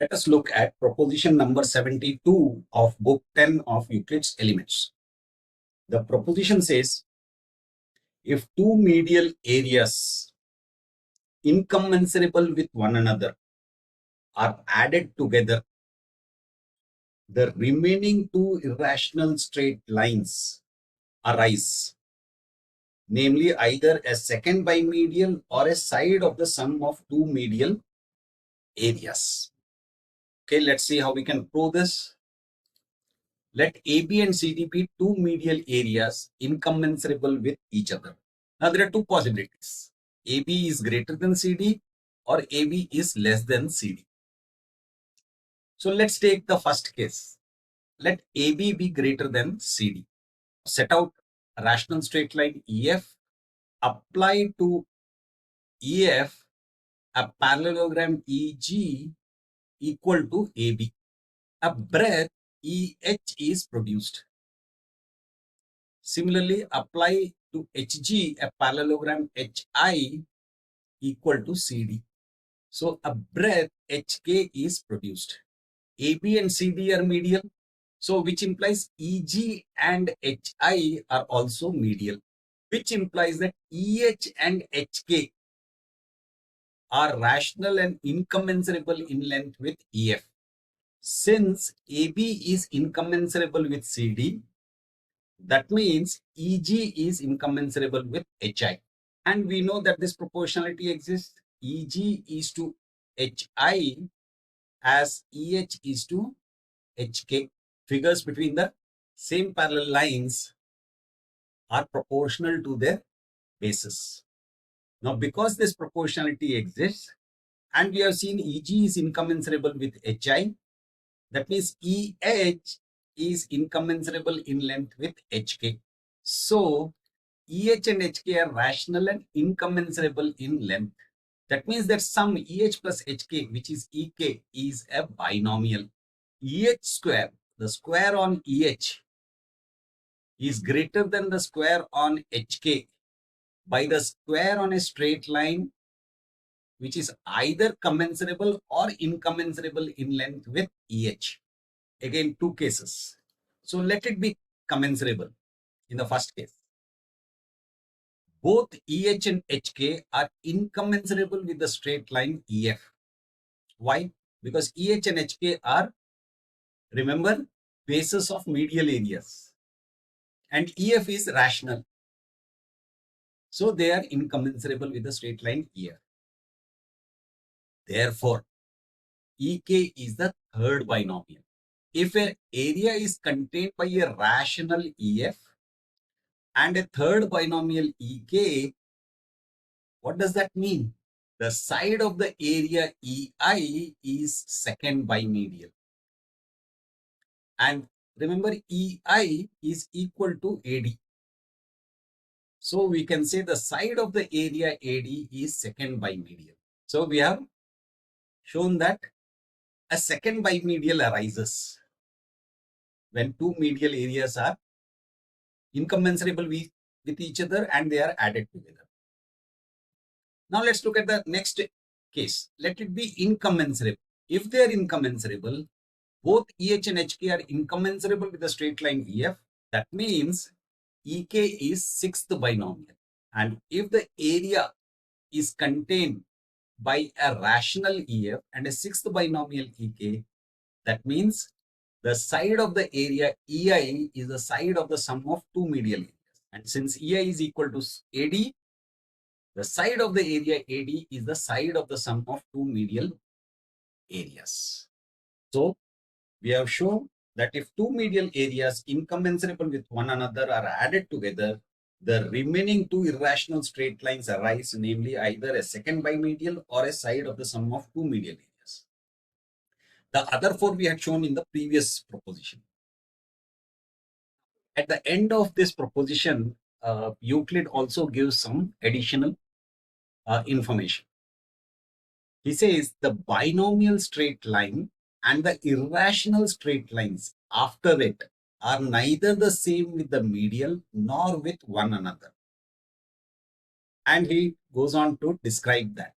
Let us look at proposition number 72 of book 10 of Euclid's Elements. The proposition says, if two medial areas incommensurable with one another are added together, the remaining two irrational straight lines arise, namely either a second bimedial or a side of the sum of two medial areas. Okay, let's see how we can prove this. Let AB and CD be two medial areas incommensurable with each other. Now there are two possibilities. AB is greater than CD or AB is less than CD. So let's take the first case. Let AB be greater than CD. Set out a rational straight line EF. Apply to EF a parallelogram EG equal to AB. A breadth EH is produced. Similarly, apply to HG a parallelogram HI equal to CD. So a breadth HK is produced. AB and CD are medial, so which implies EG and HI are also medial, which implies that EH and HK are rational and incommensurable in length with EF. Since AB is incommensurable with CD, that means EG is incommensurable with HI. And we know that this proportionality exists. EG is to HI as EH is to HK. Figures between the same parallel lines are proportional to their bases. Now, because this proportionality exists, and we have seen EG is incommensurable with HI, that means EH is incommensurable in length with HK. So, EH and HK are rational and incommensurable in length. That means that sum EH plus HK, which is EK, is a binomial. EH square, the square on EH, is greater than the square on HK by the square on a straight line which is either commensurable or incommensurable in length with EH. Again, two cases. So let it be commensurable in the first case. Both EH and HK are incommensurable with the straight line EF. Why? Because EH and HK are, remember, bases of medial areas. And EF is rational. So they are incommensurable with the straight line EF. Therefore, EK is the third binomial. If an area is contained by a rational EF and a third binomial EK, what does that mean? The side of the area EI is second bimedial. And remember, EI is equal to AD. So we can say the side of the area AD is second bimedial. So we have shown that a second bimedial arises when two medial areas are incommensurable with each other and they are added together. Now let's look at the next case. Let it be incommensurable. If they are incommensurable, both EH and HK are incommensurable with the straight line EF. That means EK is sixth binomial. And if the area is contained by a rational EF and a sixth binomial EK, that means the side of the area EI is the side of the sum of two medial areas. And since EI is equal to AD, the side of the area AD is the side of the sum of two medial areas. So we have shown that if two medial areas incommensurable with one another are added together, the remaining two irrational straight lines arise, namely either a second bimedial or a side of the sum of two medial areas. The other four we had shown in the previous proposition. At the end of this proposition, Euclid also gives some additional information. He says the binomial straight line and the irrational straight lines after it are neither the same with the medial nor with one another. And he goes on to describe that.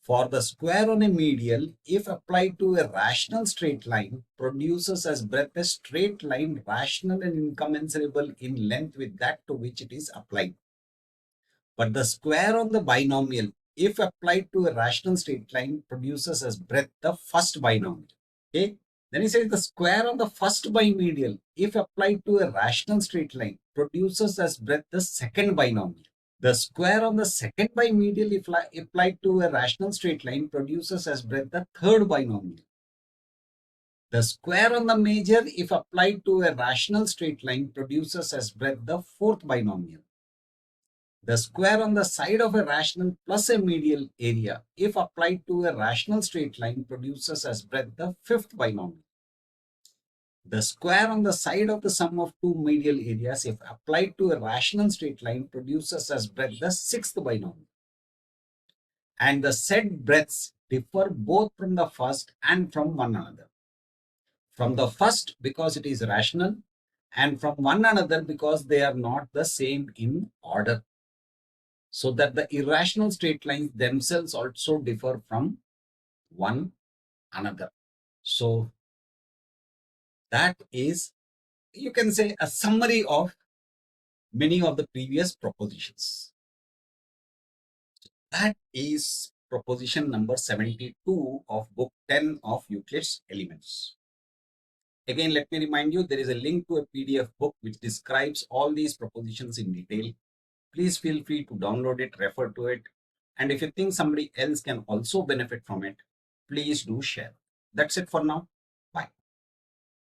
For the square on a medial, if applied to a rational straight line, produces as breadth a straight line rational and incommensurable in length with that to which it is applied. But the square on the binomial, if applied to a rational straight line, produces as breadth the first binomial. Okay. Then he says the square on the first bimedial, if applied to a rational straight line, produces as breadth the second binomial. The square on the second bimedial, if applied to a rational straight line, produces as breadth the third binomial. The square on the major, if applied to a rational straight line, produces as breadth the fourth binomial. The square on the side of a rational plus a medial area, if applied to a rational straight line, produces as breadth the fifth binomial. The square on the side of the sum of two medial areas, if applied to a rational straight line, produces as breadth the sixth binomial. And the said breadths differ both from the first and from one another. From the first because it is rational, and from one another because they are not the same in order. So that the irrational straight lines themselves also differ from one another. So that is, you can say, a summary of many of the previous propositions. That is proposition number 72 of book 10 of Euclid's Elements. Again, let me remind you, there is a link to a PDF book which describes all these propositions in detail. Please feel free to download it, refer to it. And if you think somebody else can also benefit from it, please do share. That's it for now.